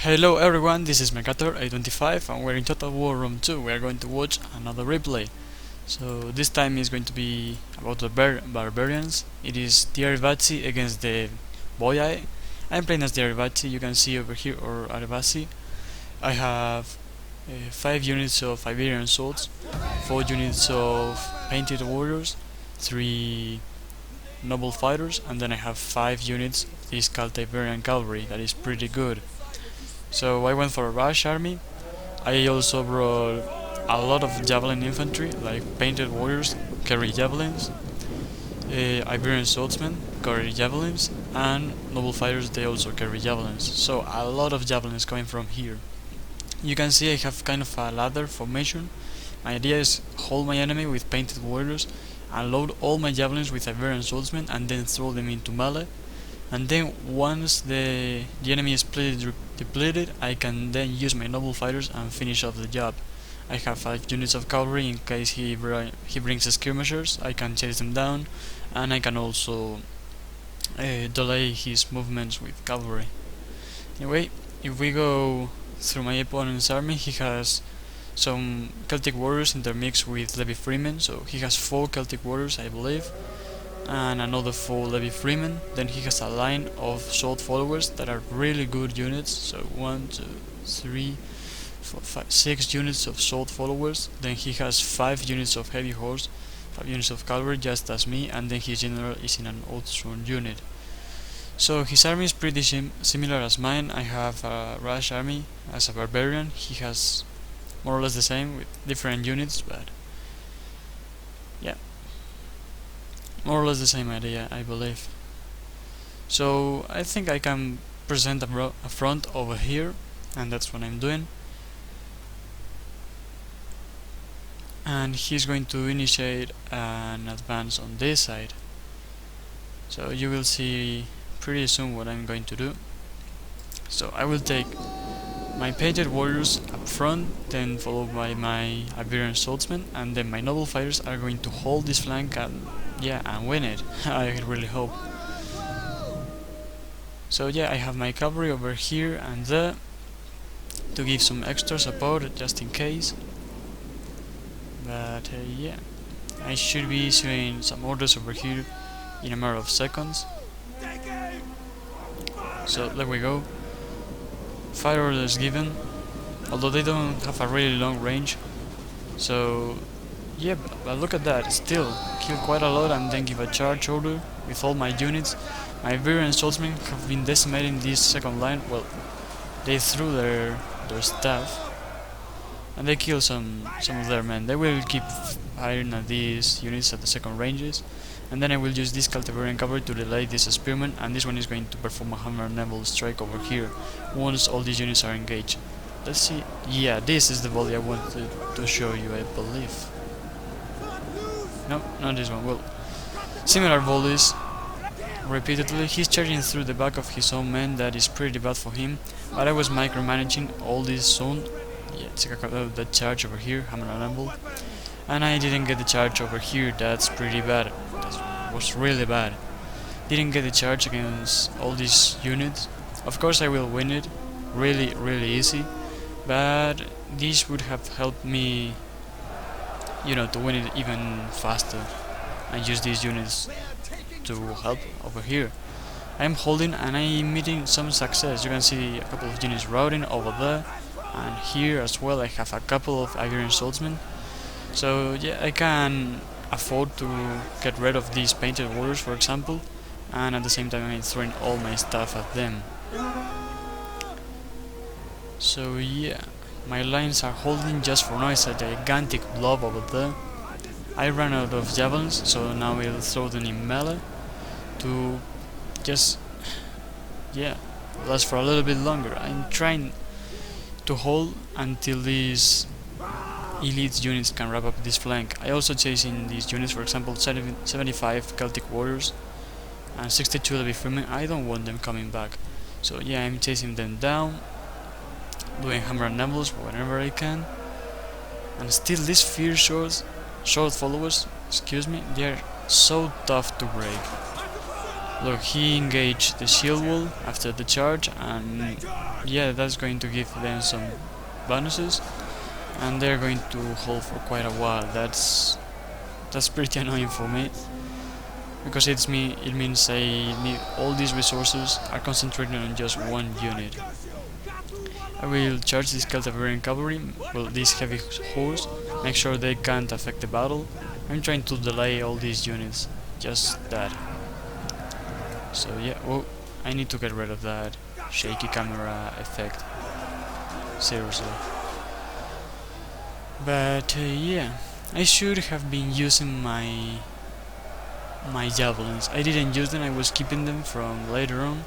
Hello everyone, this is Mercator825 and we're in Total War Room 2. We are going to watch another replay. So this time is going to be about the barbarians. It is the Arivazzi against the Boyai. I'm playing as the Arivazzi, you can see over here, or Arivazzi. I have 5 units of Iberian swords, 4 units of painted warriors, 3 noble fighters, and then I have 5 units of this Iberian cavalry. That is pretty good. So I went for a rush army. I also brought a lot of javelin infantry, like painted warriors carry javelins, Iberian swordsmen carry javelins, and noble fighters, they also carry javelins. So a lot of javelins coming from here. You can see I have kind of a ladder formation. My idea is hold my enemy with painted warriors and load all my javelins with Iberian swordsmen and then throw them into melee. And then once the enemy is depleted, I can then use my noble fighters and finish off the job. I have 5 units of cavalry in case he brings skirmishers. I can chase them down, and I can also delay his movements with cavalry. Anyway, if we go through my opponent's army, he has some Celtic warriors intermixed with Levy freemen, so he has 4 Celtic warriors, I believe, and another 4 Levy freemen. Then he has a line of sword followers that are really good units, so 1, 2, 3, 4, 5, 6 units of sword followers. Then he has 5 units of heavy horse, 5 units of cavalry, just as me, and then his general is in an oath-sworn unit. So his army is pretty similar as mine. I have a rush army as a barbarian. He has more or less the same with different units, but yeah, more or less the same idea, I believe. So I think I can present a front over here, and that's what I'm doing. And he's going to initiate an advance on this side. So you will see pretty soon what I'm going to do. So I will take my painted warriors up front, then followed by my Iberian swordsmen, and then my noble fighters are going to hold this flank and win it. I really hope. So yeah, I have my cavalry over here and there to give some extra support just in case. But yeah, I should be issuing some orders over here in a matter of seconds. So there we go. Fire orders given, although they don't have a really long range. So yeah, but look at that, still kill quite a lot and then give a charge order with all my units. My Iberian swordsmen have been decimating this second line. Well, they threw their staff and they kill some of their men. They will keep firing at these units at the second ranges, and then I will use this Iberian cavalry to delay this spearman, and this one is going to perform a hammer and navel strike over here once all these units are engaged. Let's see. Yeah, this is the volley I wanted to show you, I believe. No, not this one. Well, similar volleys repeatedly. He's charging through the back of his own men. That is pretty bad for him, but I was micromanaging all this zone. Yeah, check out that charge over here, hammer and anvil, and I didn't get the charge over here. That's pretty bad. That was really bad. Didn't get the charge against all these units. Of course I will win it, really easy, but this would have helped me, you know, to win it even faster and use these units to help over here. I'm holding and I'm meeting some success. You can see a couple of units routing over there, and here as well I have a couple of Iberian swordsmen. So yeah, I can afford to get rid of these painted warriors, for example, and at the same time I'm throwing all my stuff at them. So yeah, my lines are holding just for now. It's a gigantic blob over there. I ran out of javelins, so now we'll throw them in melee to just last for a little bit longer. I'm trying to hold until these elite units can wrap up this flank. I also chasing these units, for example 75 Celtic warriors and 62 Levy freemen. I don't want them coming back, so yeah, I'm chasing them down, doing hammer and navels whenever I can. And still these fierce sword followers, excuse me, they're so tough to break. Look, he engaged the shield wall after the charge, and yeah, that's going to give them some bonuses, and they're going to hold for quite a while. That's pretty annoying for me, because it means I need all these resources are concentrated on just one unit. I will charge this Celtiberian cavalry, well, this heavy horse, make sure they can't affect the battle. I'm trying to delay all these units, just that. So yeah, oh, I need to get rid of that shaky camera effect. Seriously. But yeah, I should have been using my javelins. I didn't use them, I was keeping them from later on.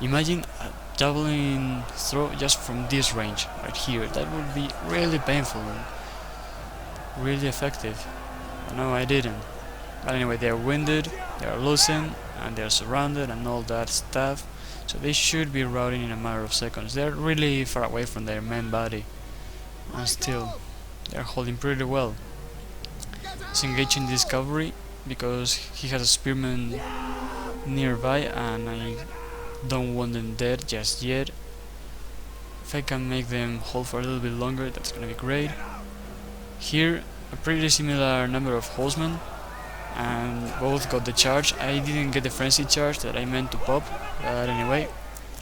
Imagine a javelin throw just from this range, right here. That would be really painful and really effective. But no, I didn't. But anyway, they are winded, they are loosened, and they are surrounded and all that stuff. So they should be routing in a matter of seconds. They are really far away from their main body, and still, they are holding pretty well. He's engaging this cavalry because he has a spearman nearby, and I don't want them dead just yet. If I can make them hold for a little bit longer, that's gonna be great. Here, a pretty similar number of horsemen, and both got the charge. I didn't get the frenzy charge that I meant to pop, but anyway,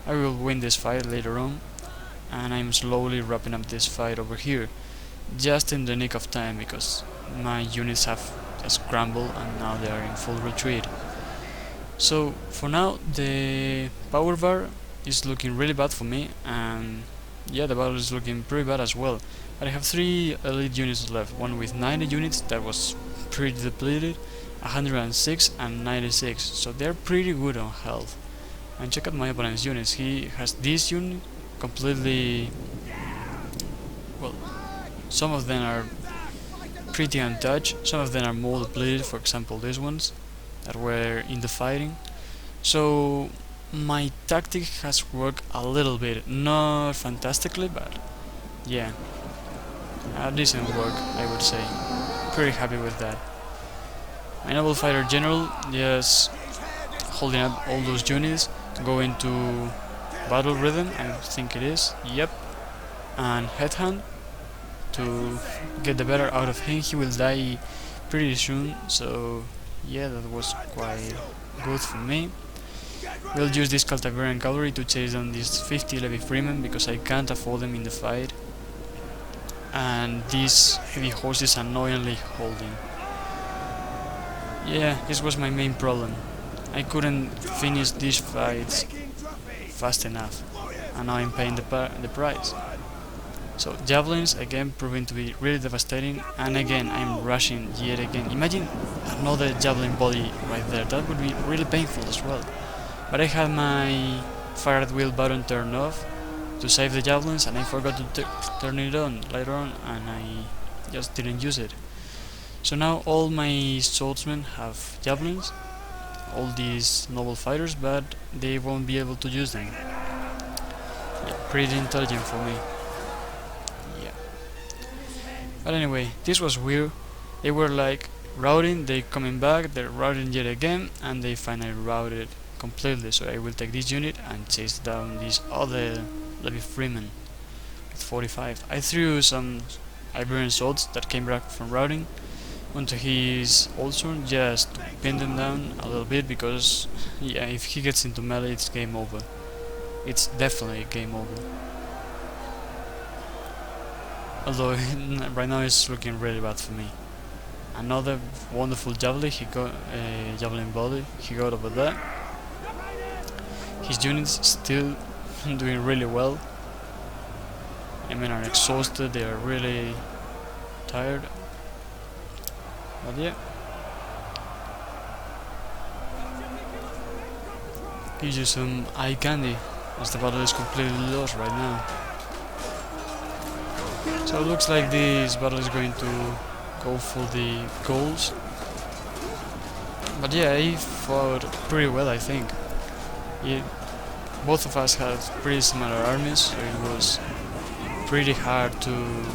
I will win this fight later on, and I'm slowly wrapping up this fight over here, just in the nick of time, because my units have scrambled and now they are in full retreat. So for now, the power bar is looking really bad for me, and yeah, the battle is looking pretty bad as well. But I have 3 elite units left, one with 90 units that was pretty depleted, 106 and 96, so they're pretty good on health. And check out my opponent's units. He has this unit completely, well, some of them are pretty untouched, some of them are more depleted, for example these ones that were in the fighting. So my tactic has worked a little bit, not fantastically, but yeah, a decent work, I would say. Pretty happy with that. My noble fighter general just holding up all those units to go into battle rhythm, I think it is, yep, and headhunt to get the better out of him. He will die pretty soon, so yeah, that was quite good for me. We'll use this Celtiberian cavalry to chase down these 50 levy freemen because I can't afford them in the fight, and these heavy horses annoyingly holding. Yeah, this was my main problem. I couldn't finish these fights fast enough, and now I'm paying the price. So javelins again proving to be really devastating, and again I'm rushing yet again. Imagine another javelin body right there, that would be really painful as well. But I had my fire at will button turned off to save the javelins, and I forgot to turn it on later on, and I just didn't use it. So now all my swordsmen have javelins, all these noble fighters, but they won't be able to use them. Yeah, pretty intelligent for me. Yeah. But anyway, this was weird. They were like routing, they coming back, they're routing yet again, and they finally routed completely. So I will take this unit and chase down this other levy freeman with 45. I threw some Iberian swords that came back from routing onto his old sword just to pin them down a little bit, because yeah, if he gets into melee it's game over. It's definitely game over. Although right now it's looking really bad for me. Another wonderful javelin javelin body he got over there. His units still doing really well. I mean, are exhausted, they are really tired. But yeah, gives you some eye candy as the battle is completely lost right now. So it looks like this battle is going to go for the goals. But yeah, he fought pretty well, I think. Both of us had pretty similar armies, so it was pretty hard to...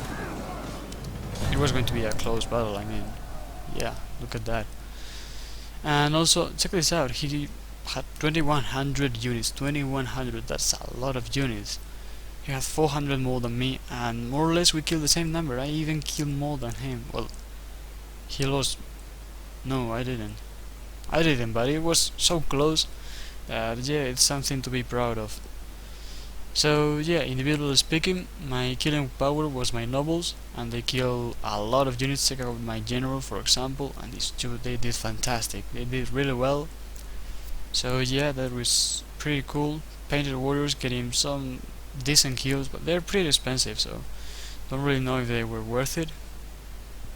It was going to be a close battle, I mean. Yeah, look at that. And also, check this out, he had 2100 units. 2100, that's a lot of units. He has 400 more than me, and more or less we killed the same number. I even killed more than him. Well, he lost. No, I didn't. But it was so close that yeah, it's something to be proud of. So yeah, individually speaking, my killing power was my nobles, and they kill a lot of units. Check out my general, for example, and these two, they did fantastic. They did really well. So yeah, that was pretty cool. Painted warriors getting some decent kills, but they're pretty expensive, so don't really know if they were worth it.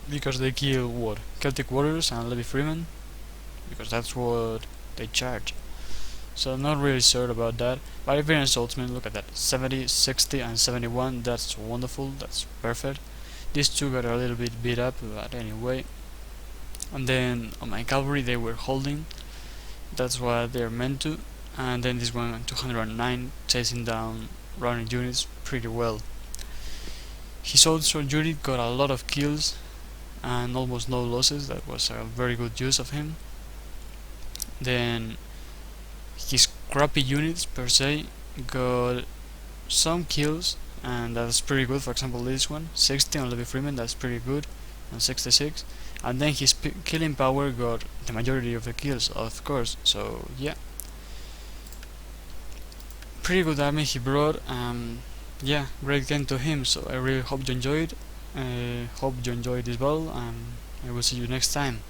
Because they kill what? Celtic warriors and Levy Freeman, because that's what they charge. So I'm not really sure about that. Barbarian swordsman, look at that. 70, 60 and 71, that's wonderful, that's perfect. These two got a little bit beat up, but anyway. And then on my cavalry they were holding, that's what they're meant to. And then this one 209 chasing down running units pretty well. His also unit got a lot of kills and almost no losses. That was a very good use of him. Then his crappy units per se got some kills, and that's pretty good. For example, this one 60 on Levy Freeman, that's pretty good, and 66. And then his killing power got the majority of the kills, of course. So yeah, pretty good army he brought. Yeah, great game to him. So I really hope you enjoyed. Hope you enjoyed this battle, and I will see you next time.